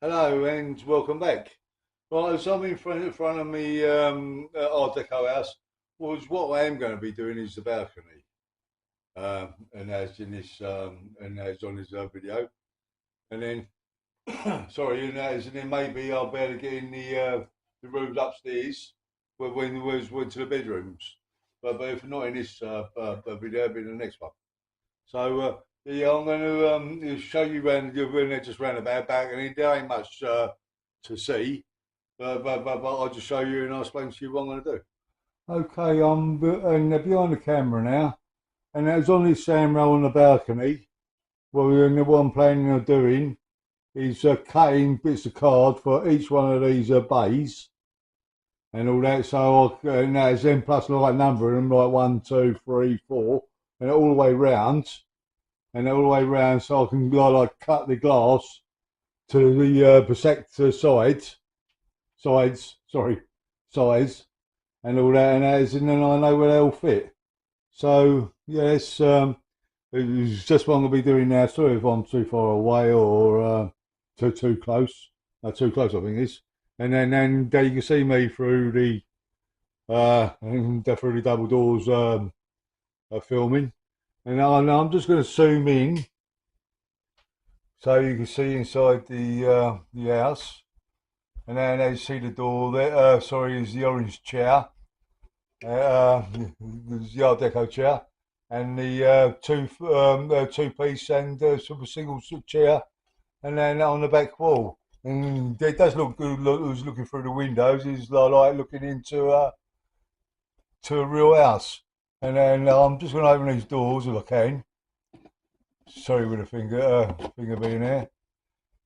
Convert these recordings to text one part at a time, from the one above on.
Hello and welcome back. Right, so I'm in front of me Art Deco House. What I am going to be doing is the balcony, and as in this and as on this video, and then and then maybe I'll be able to get in the rooms upstairs when went to the bedrooms. But if not in this video, it'll be the next one. So yeah, I'm going to show you when they're just round about balcony. There ain't much to see. But I'll just show you and I'll explain to you what I'm going to do. Okay, and they're behind the camera now, and there's on this sand roll on the balcony. What I'm planning on doing is cutting bits of card for each one of these bays and all that. So and that's then plus like number them like 1, 2, 3, 4, and all the way round, so I can cut the glass to the protector sides, and all that, and then I know where they all fit. So yes, it's just what I'm gonna be doing now. Sorry if I'm too far away or too close. Too close, I think it is. And then you can see me through the double doors filming, and I'm just going to zoom in so you can see inside the house. And then as you see the door there, is the orange chair, the Art Deco chair, and the two-piece and single chair, and then on the back wall. And it does look good. Who's looking through the windows is like looking into to a real house. And then I'm just going to open these doors if I can. Sorry with the finger being there.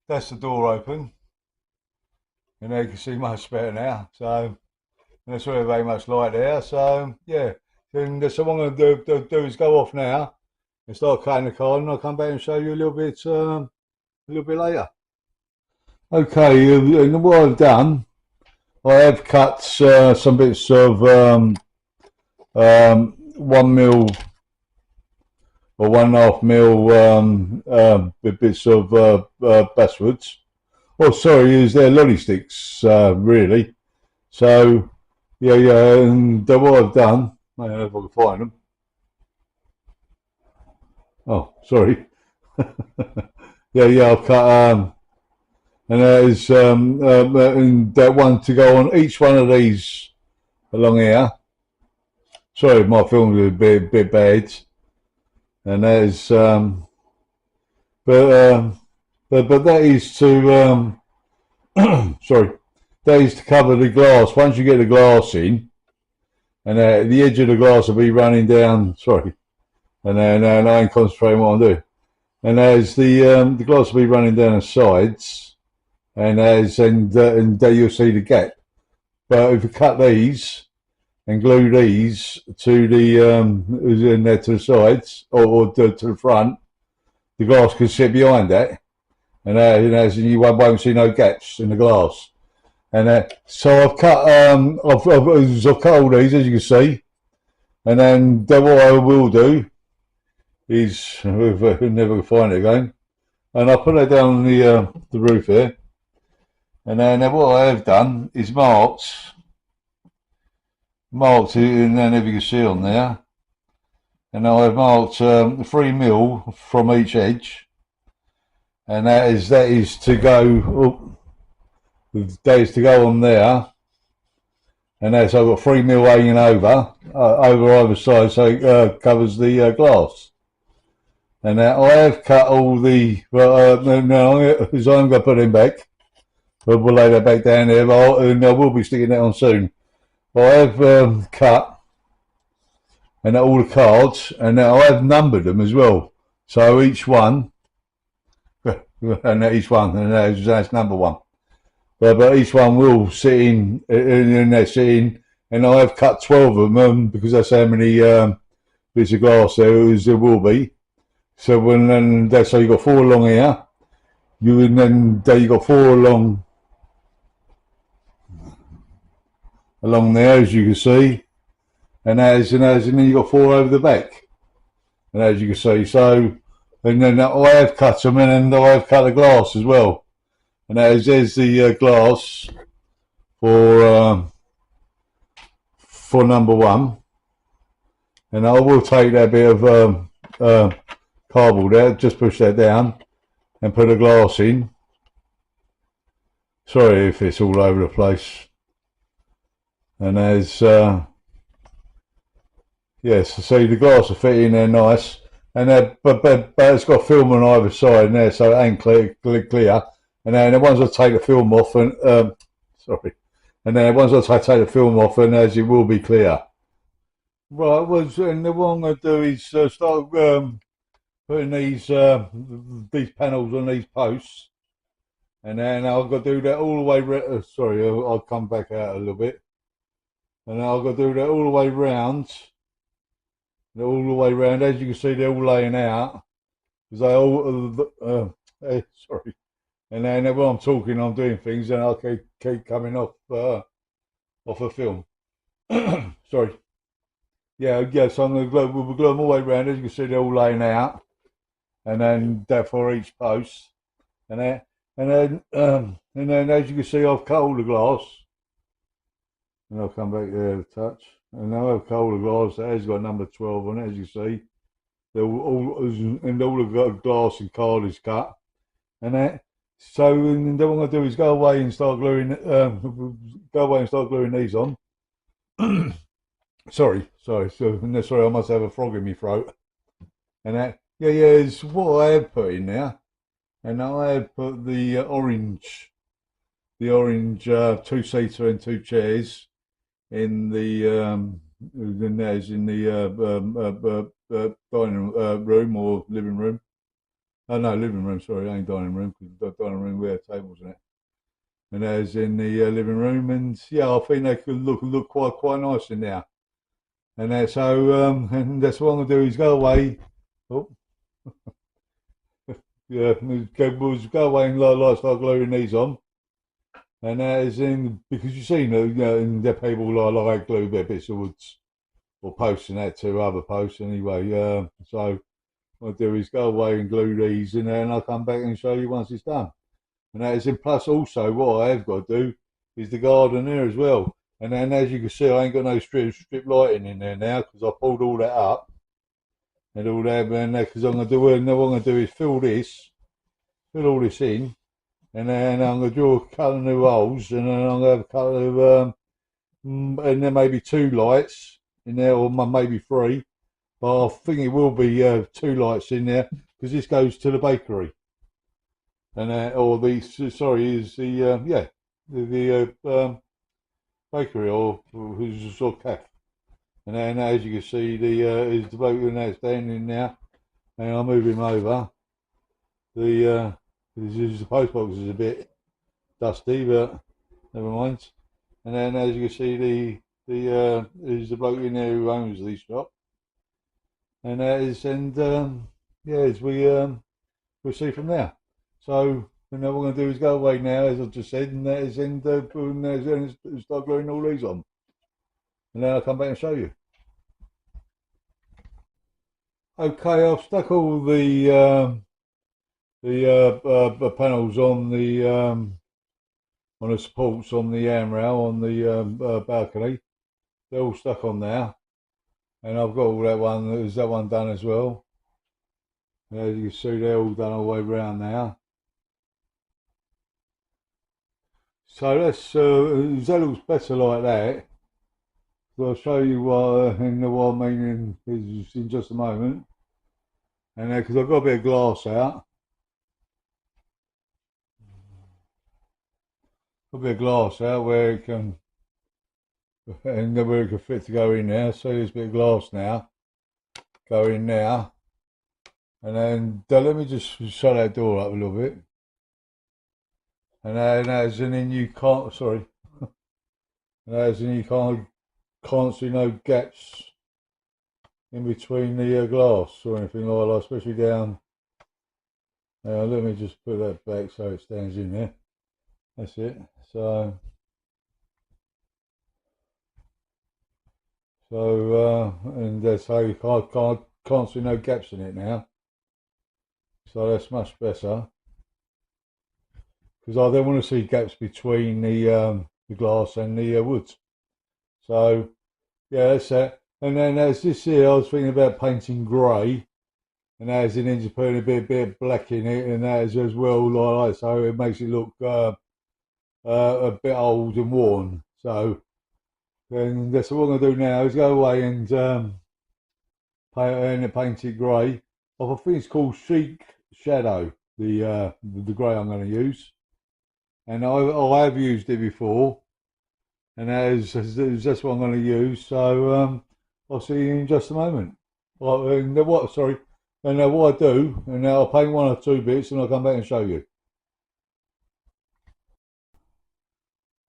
That's the door open. And there you can see much better now. So and that's really very much light there. So yeah. And so what I'm going to do is go off now and start cutting the card, and I'll come back and show you a little bit later. Okay, and what I've done, I have cut some bits of 1 mil or 1.5 mil bits of basswoods. Oh, sorry, is their lolly sticks, really. So, yeah, and what I've done, I don't know if I can find them. Oh, sorry. yeah, I've cut, and there's and that one to go on each one of these along here. Sorry, my film is a bit bad. And there's, but that is to, sorry, that is to cover the glass. Once you get the glass in, and the edge of the glass will be running down. Sorry, and then I ain't concentrating what I'm doing. And as the glass will be running down the sides, and you'll see the gap. But if you cut these and glue these to the sides or to the front, the glass can sit behind that, and as you won't see no gaps in the glass. And so I've cut I've cut all these, as you can see, and then what I will do is if I never find it again, and I'll put that down on the roof here, and then what I have done is marked it, and then if you can see on there, and I've marked 3 mil from each edge, and that is to go. That is to go on there, and that's I've got 3 mil hanging over either side, so it covers the glass. And now I have cut all the. Well, no, because I'm going to put them back. But we'll lay that back down there, and I will be sticking that on soon. I have cut and all the cards, and I have numbered them as well. So each one, and that's number one. But each one will sit in, and they're sitting, and I have cut 12 of them because that's how many bits of glass there will be. So so you got 4 along here, you got 4 along there, as you can see, and then you got 4 over the back, and as you can see. So, and then I have cut them, and I have cut the glass as well. and there's the glass for number one, and I will take that bit of cardboard out, just push that down and put a glass in. Sorry if it's all over the place. And there's yes, see the glass will fit in there nice, and but it's got film on either side in there, so it ain't clear. And then once I take the film off, and sorry, and then once I take the film off, and as it will be clear. Right, and the one I'm going to do is start putting these panels on these posts, and then I've got to do that all the way. Sorry, I'll come back out a little bit, and I've got to do that all the way round. All the way round, as you can see, they're all laying out because they all. Sorry, and then when I'm talking, I'm doing things, and I keep coming off a film. Sorry. Yeah. So we'll glue them all the way around. As you can see, they're all laying out, and then that for each post, and then as you can see, I've cut all the glass, and I'll come back there to touch, and now I've cut all the glass. That has got number 12 on it, as you see. They're all the glass and card is cut, and that. So and then what I'm going to do is go away and start gluing. These on. Sorry, I must have a frog in my throat. And that, it's what I have put in there. And I have put the orange two-seater and two chairs in the dining room or living room. Oh no, living room. Sorry, ain't dining room because the dining room we have tables in it. And there's in the living room, and I think they could look quite nice in there. And that's so, and that's what I'm gonna do is go away. Oh, yeah, go away and start gluing these on. And that is in because you see, in the people like glue bits of woods or posts and that to other posts anyway. So what I'll do is go away and glue these, and then I'll come back and show you once it's done. And that is in plus also what I have got to do is the garden there as well. And then as you can see, I ain't got no strip lighting in there now because I pulled all that up and all that. And because I'm going to do, what I'm going to do is fill all this in, and then I'm going to draw a couple of new holes, and then I'm going to have a couple of, and then maybe 2 lights in there, or maybe 3. But I think it will be 2 lights in there because this goes to the bakery. And the bakery or who's a sort of cafe. And then as you can see, is the bloke that's standing now, and I'll move him over. The post box is a bit dusty, but never mind. And then as you can see, is the bloke in there who owns the shop. And as we'll see from there. So and then what we're going to do is go away now, as I just said, and that is start gluing all these on. And then I'll come back and show you. Okay, I've stuck all the panels on the supports on the handrail on the balcony. They're all stuck on there, and I've got all that one. There's that one done as well. And as you can see, they're all done all the way around now. So that looks better like that. So I'll show you what I mean in just a moment. And because I've got a bit of glass out. A bit of glass out where it can fit to go in there. So there's a bit of glass now. Go in there. And then let me just shut that door up a little bit. And then you can't, sorry. And as in you can't see no gaps in between the glass or anything like that, especially down. Let me just put that back so it stands in there. That's it. So and that's how you can't see no gaps in it now. So that's much better. because I don't want to see gaps between the glass and the wood. So yeah, that's it. And then as this here, I was thinking about painting grey, and as in just putting bit of black in it, and that is as well like that, so it makes it look a bit old and worn. So then that's what I'm gonna do now is go away and paint it grey. I think it's called Chic Shadow. The grey I'm going to use, and I have used it before, and that's what I'm going to use. So I'll see you in just a moment. And what? Sorry. And what I do, and I'll paint one or two bits, and I'll come back and show you.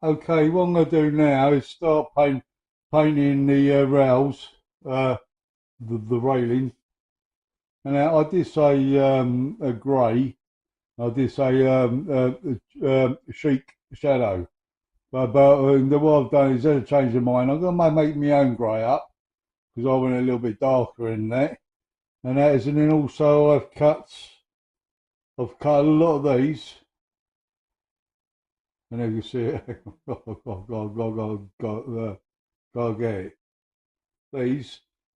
Okay, what I'm going to do now is start painting the rails, the railing. And I did say a grey. I did say chic shadow. But what I've done is instead of changing mine, I'm going to make my own grey up because I went a little bit darker in that. And that is, and then also I've cut a lot of these. And as you see it, got to get it.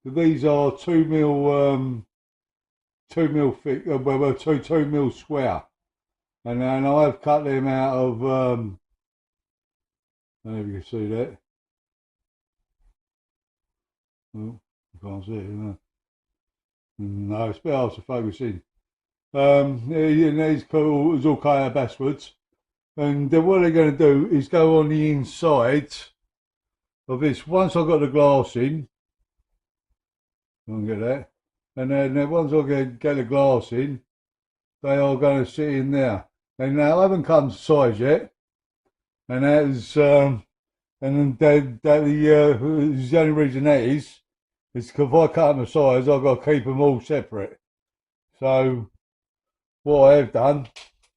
These are 2 mil thick, well, 2 mil square. And then I've cut them out of, I don't know if you can see that. Oh, you can't see it, no. No, it's a bit hard to focus in. And it's all cut out backwards. And what they're going to do is go on the inside of this. Once I've got the glass in, I'll get that. And then once I get the glass in, they are going to sit in there. And now I haven't come to size yet. And that's, and then the only reason that is because if I cut them to size, I've got to keep them all separate. So what I have done,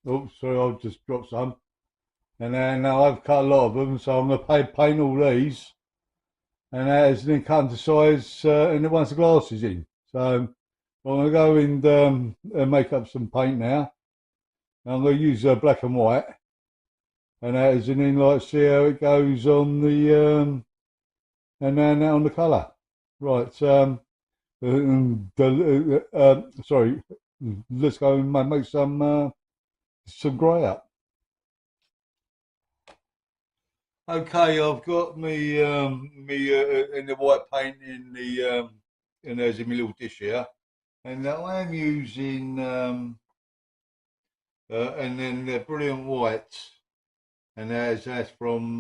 oops, sorry, I've just dropped some. And then I've cut a lot of them, so I'm going to paint all these. And as then cut them to size, and then once the glass is in. So I'm going to go and make up some paint now. I'm going to use black and white. And as and then like see how it goes on the and then on the colour. Right, sorry, let's go and make some grey up. Okay, I've got me in the white paint in the and there's in my little dish here, and I am using and then the brilliant white, and that's from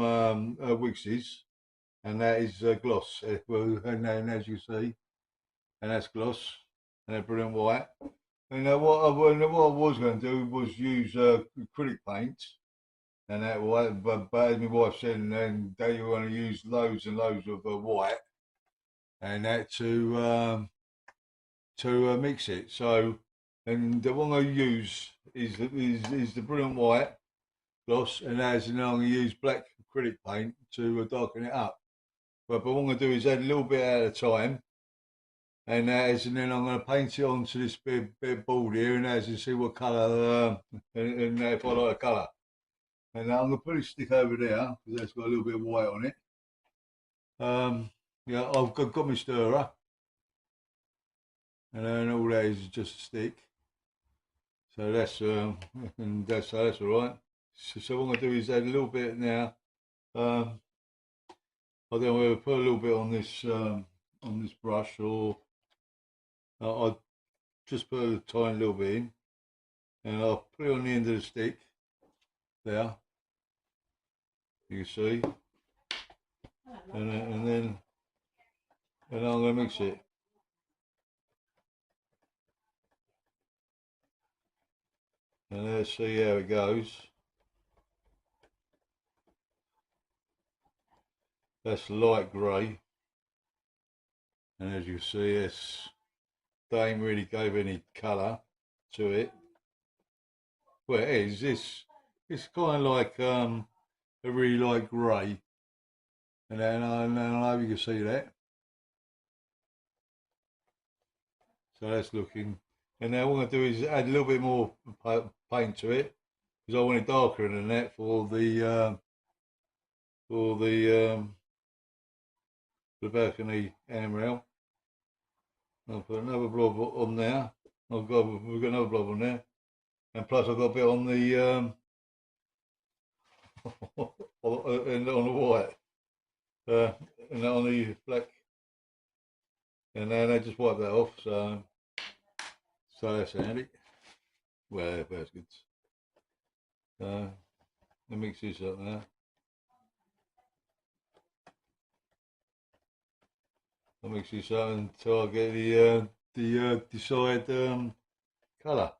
Wigs's, and that is gloss. Well, and as you see, and that's gloss, and a brilliant white. And what I was going to do was use acrylic paint, and that white. But as my wife said, and they were going to use loads and loads of white, and that to mix it. So, and the one I use is the brilliant white gloss, and as you know, I'm going to use black acrylic paint to darken it up. But what I'm going to do is add a little bit at a time. And then I'm going to paint it onto this bit of board here, and as you see what colour, and if I like the colour. And now I'm going to put a stick over there because that's got a little bit of white on it. Yeah, I've got my stirrer, and then all that is just a stick. So that's and that's all right. So what I'm going to do is add a little bit now. I don't know whether to put a little bit on this brush or I'll just put a tiny little bit in, and I'll put it on the end of the stick there. You can see, and then I'm going to mix it. And let's see how it goes. That's light grey, and as you see, they ain't really gave any colour to it. Well, it is. It's kind of like a really light grey, and then I hope you can see that. So that's looking. And now what I'm going to do is add a little bit more paint to it, because I want it darker than that for the balcony handrail. I'll put another blob on there. We've got another blob on there, and plus I've got a bit on the on the white, and on the black, and then I just wipe that off. So that's handy. Well, that's good. So I mix this up now. I mix this up until I get the desired colour.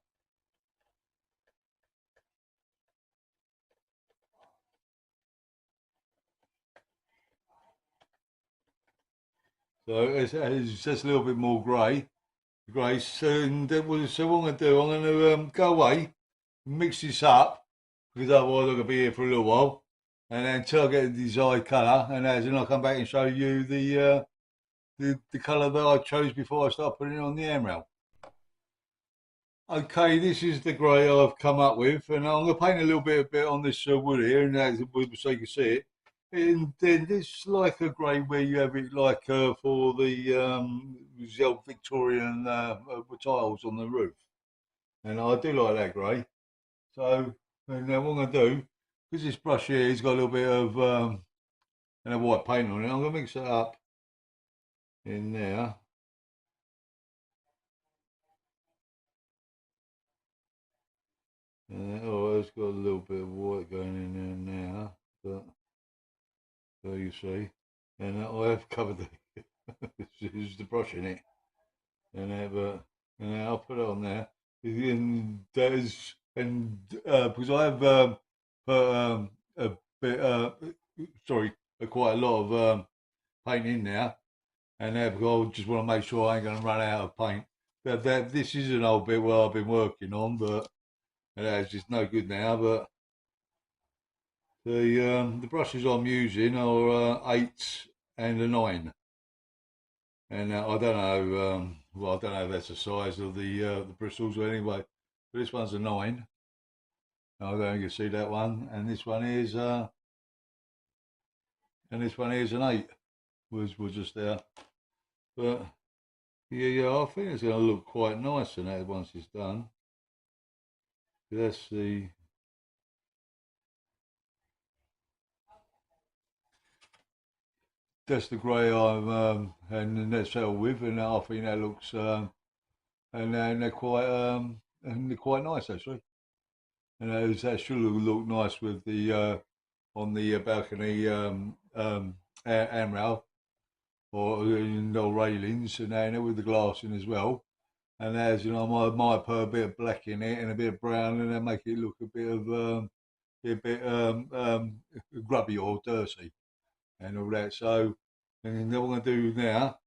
So it's just a little bit more grey. And so what I'm going to do, I'm going to go away, mix this up, because otherwise I'm going to be here for a little while, and then until I get the desired colour, and then I'll come back and show you the colour that I chose before I start putting it on the handrail. Okay, this is the grey I've come up with, and I'm going to paint a little bit on this wood here, and that's wood so you can see it. And then it's like a grey where you have it like for the old Victorian tiles on the roof, and I do like that grey. So, and then what I'm going to do, because this brush here has got a little bit of white paint on it, I'm going to mix it up in there. Oh, it's got a little bit of white going in there now, but there you see. And I have covered the brush in it, but I'll put it on there. And there's because I have put a bit, quite a lot of paint in there, and because I just want to make sure I ain't going to run out of paint. But this is an old bit where I've been working on, but it's just no good now. But the brushes I'm using are 8 and a 9, and I don't know. I don't know if that's the size of the bristles or anyway. But this one's a 9. I don't know if you can see that one, and this one is an 8. Was just there, but yeah, I think it's going to look quite nice in that once it's done. That's the grey I'm and that's settled with, and I think that looks and they're quite nice actually, and that should look nice with the on the balcony handrail or no railings, and then with the glass in as well. And as you know, I might put a bit of black in it and a bit of brown, and then make it look a bit grubby or dirty and all that. So, and then what I'm going to do now,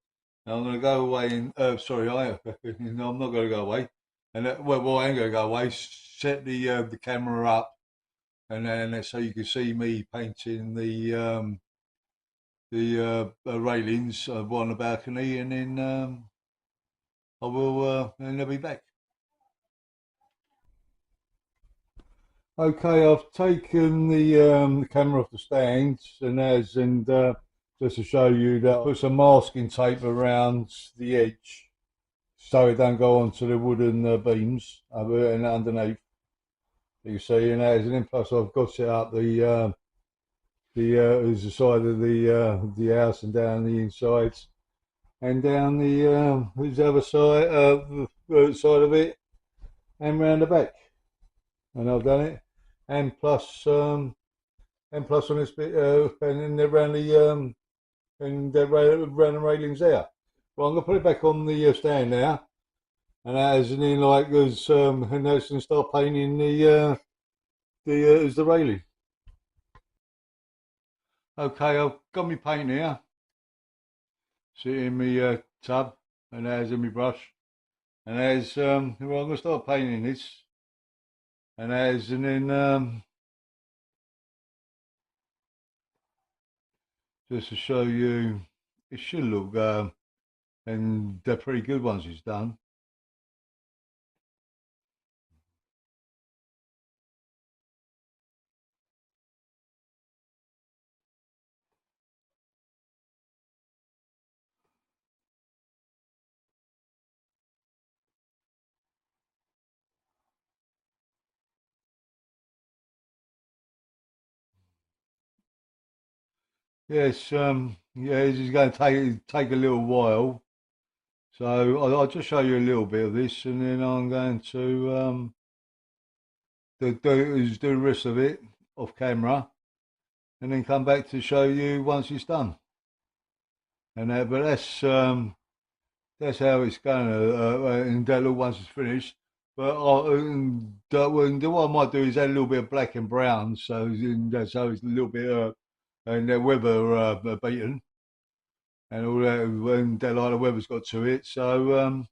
I'm going to go away and no, I'm not going to go away. And well, I am going to go away. Set the camera up, and then so you can see me painting the railings on the balcony, and then I will and I'll be back. Okay, I've taken the camera off the stand, and just to show you that I put some masking tape around the edge so it don't go onto the wooden beams and underneath. You see, and then plus I've got set up the side of the house and down the insides and down the other side the side of it and round the back, and I've done it, and plus on this bit and then around around the railings there. Well, I'm gonna put it back on the stand now, and then like there's and that's and start painting the railing. Okay, I've got my paint here, sit in my tub, and there's in my brush, and well, I'm gonna start painting this, and then just to show you, it should look and they're pretty good once it's done. yes, yeah, this is going to take a little while. So I'll just show you a little bit of this, and then I'm going to do the rest of it off camera, and then come back to show you once it's done. And but that's how it's going. And that look once it's finished. But what I might do is add a little bit of black and brown, so it's a little bit and the weather beaten and all that, and that like the weather's got to it. So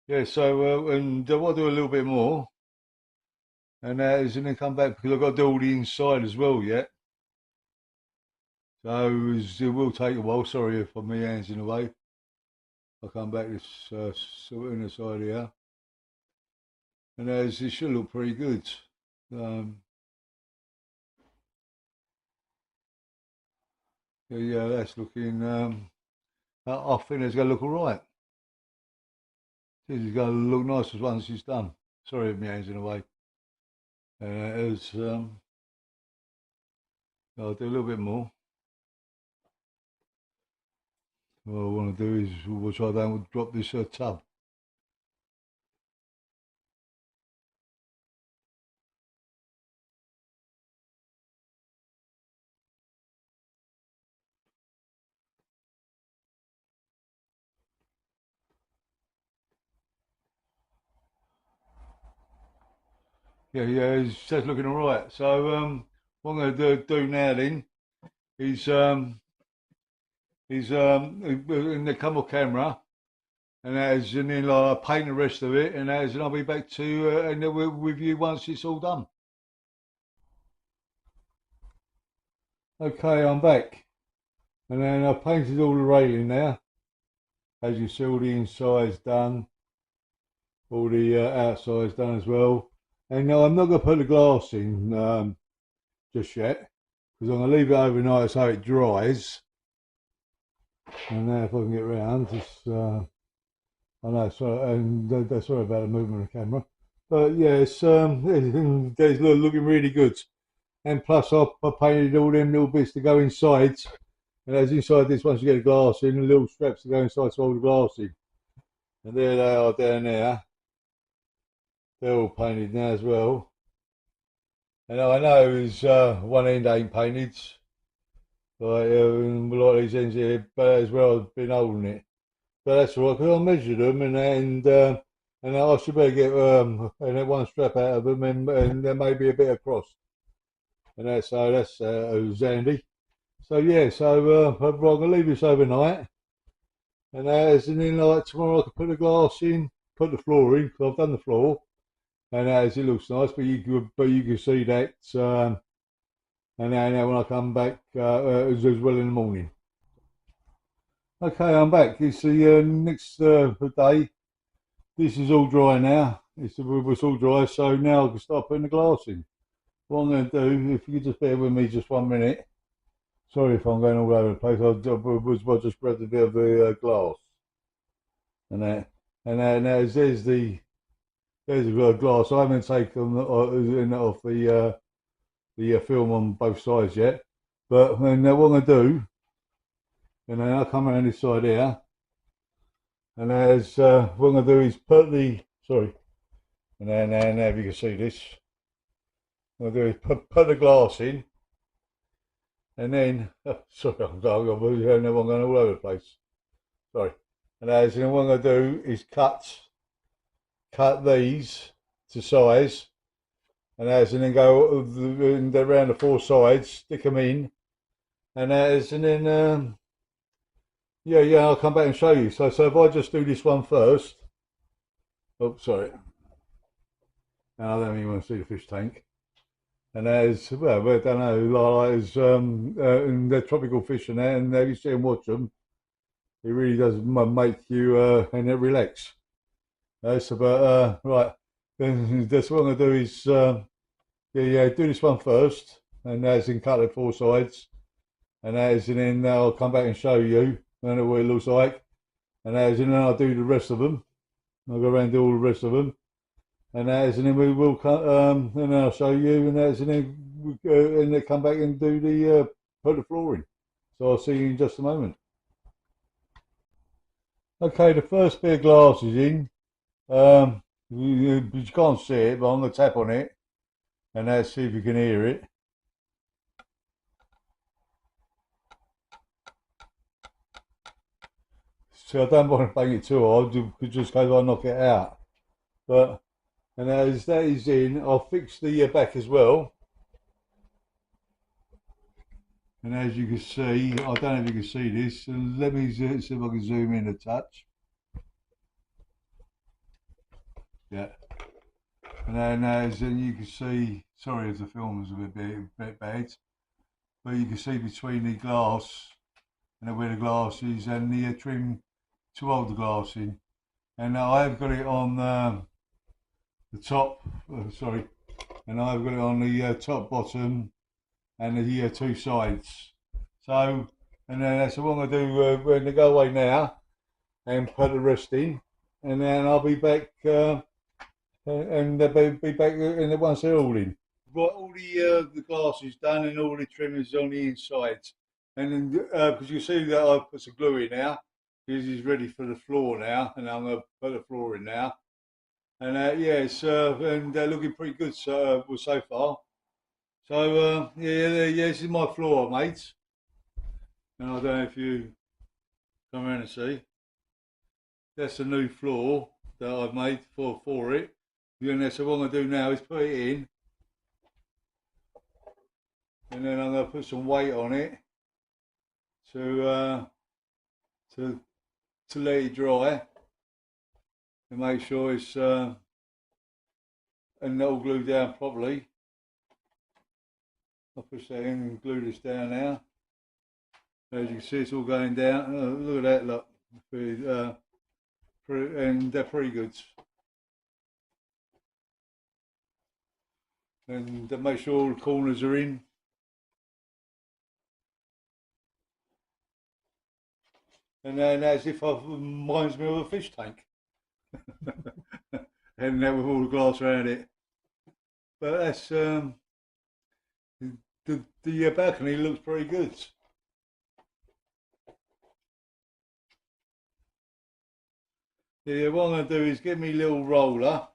yeah, so and what I'll do a little bit more, and that is, and then come back because I've got to do all the inside as well yet. So it will take a while. Sorry if my hands in the way. I'll come back this sort of in the side here, and as it should look pretty good. Um, yeah, that's looking. I think it's going to look all right. This is going to look nice as once it's done. Sorry if my hands in the way. As I'll do a little bit more. What I want to do is, which I don't drop this tub. Yeah, yeah, it's just looking all right. So what I'm going to do now then is in the camera camera, and as and then like, paint the rest of it, and as and I'll be back to and then with you once it's all done. Okay, I'm back, and then I painted all the railing now. As you see, all the inside's done, all the outside's done as well. And now I'm not going to put the glass in just yet because I'm going to leave it overnight so it dries. And now if I can get round, just I know, sorry, and sorry about the movement of the camera, but yeah, it's looking really good. And plus, I painted all them little bits to go inside, and as inside this, once you get the glass in, the little straps to go inside to hold the glass in. And there they are down there. They're all painted now as well. And I know is one end ain't painted, like these ends here, but as well I've been holding it. But that's all right, because I measured them and I should better get and that one strap out of them and there may be a bit across. And that's so that's handy. So yeah, so I'm gonna leave this overnight, and as and then like tomorrow I can put the glass in, put the floor in because I've done the floor, and as it looks nice, but you can see that. And now when I come back as well in the morning. Okay, I'm back. It's the next day. This is all dry now. It's all dry, so now I can start putting the glass in. What I'm going to do, if you could just bear with me just 1 minute. Sorry if I'm going all over the place. I just grabbed a bit of the glass, and that, and now there's the glass. I haven't taken off the film on both sides yet, but and what I'm going to do, and then I'll come around this side here, and as what I'm going to do is put the sorry, and now if you can see this, what I'm going to do is put the glass in. And then, sorry, I'm going all over the place. Sorry. And as then what I'm going to do is cut these to size, and as and then go around the four sides, stick them in, and as and then yeah, I'll come back and show you. So if I just do this one first. Oh, sorry. Now I don't even want to see the fish tank. And as well, I don't know, like as and they're tropical fish and that, and if you see and watch them, it really does make you and it relax. So, but right, then that's what I'm gonna do is yeah, do this one first, and as in cut it four sides, and as and then I'll come back and show you and what it looks like, and as and then I'll do the rest of them. I'll go around and do all the rest of them. And as and then we will cut, and I'll show you, and as and then come back and do the put the floor in. So I'll see you in just a moment. Okay, the first bit of glass is in. You can't see it, but I'm going to tap on it and let's see if you can hear it. So I don't want to bang it too hard, just because I knock it out. But and as that is in, I'll fix the back as well. And as you can see, I don't know if you can see this. So let me see if I can zoom in a touch. Yeah. And then as then you can see, sorry if the film is a bit bad, but you can see between the glass and where the glass is and the trim to hold the glass in. And I have got it on the top, sorry, and I've got it on the top, bottom, and the two sides. So, and then that's what I'm going to do. We're going to go away now and put the rest in, and then I'll be back, and they'll be back in once they're all in. Got all the glasses done and all the trimmers on the inside, and then because you see that I've put some glue in now. This is ready for the floor now, and I'm going to put the floor in now. And yes, and they're looking pretty good so far. So yeah, this is my floor, mates. And I don't know if you come around and see. That's the new floor that I've made for it. And so what I'm going to do now is put it in, and then I'm going to put some weight on it to to let it dry and make sure it's and all glued down properly. I'll push that in and glue this down now. As you can see, it's all going down. Oh, look at that, look. And they're pretty good. And make sure all the corners are in. And then as if it reminds me of a fish tank. And with all the glass around it. But that's the balcony looks pretty good. Yeah, what I'm going to do is get me a little roller,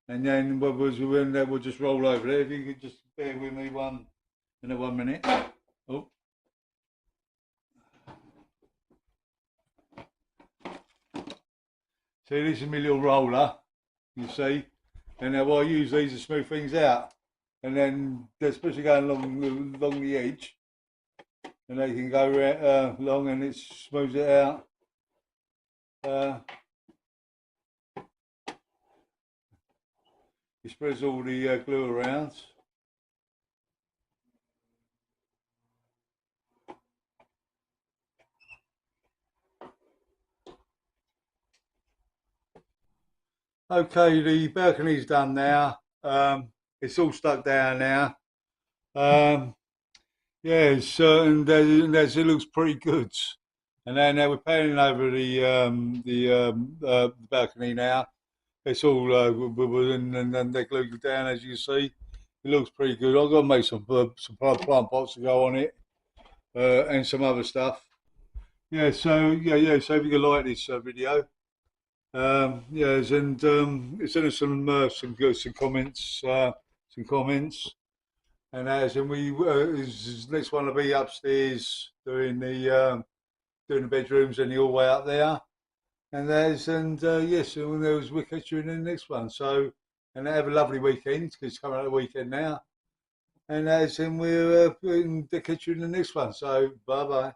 and then we'll just roll over there. If you could just bear with me one minute. Oh. See, this is my little roller, you see, and now what I use these to smooth things out, and then they're supposed to go along the edge, and they can go along and it smooths it out. It spreads all the glue around. Okay, the balcony's done now. It's all stuck down now. Yeah, and it looks pretty good. And then we're painting over the balcony now. It's all and they're glued down as you see. It looks pretty good. I've got to make some plant pots to go on it and some other stuff. Yeah, so yeah. So if you like this video, yes, and send us some comments. And as and we next one will be upstairs doing the bedrooms and the hallway up there. And yes, and we'll catch you in the next one. So and have a lovely weekend because it's coming up the weekend now. And we'll catch you in the next one. So bye bye.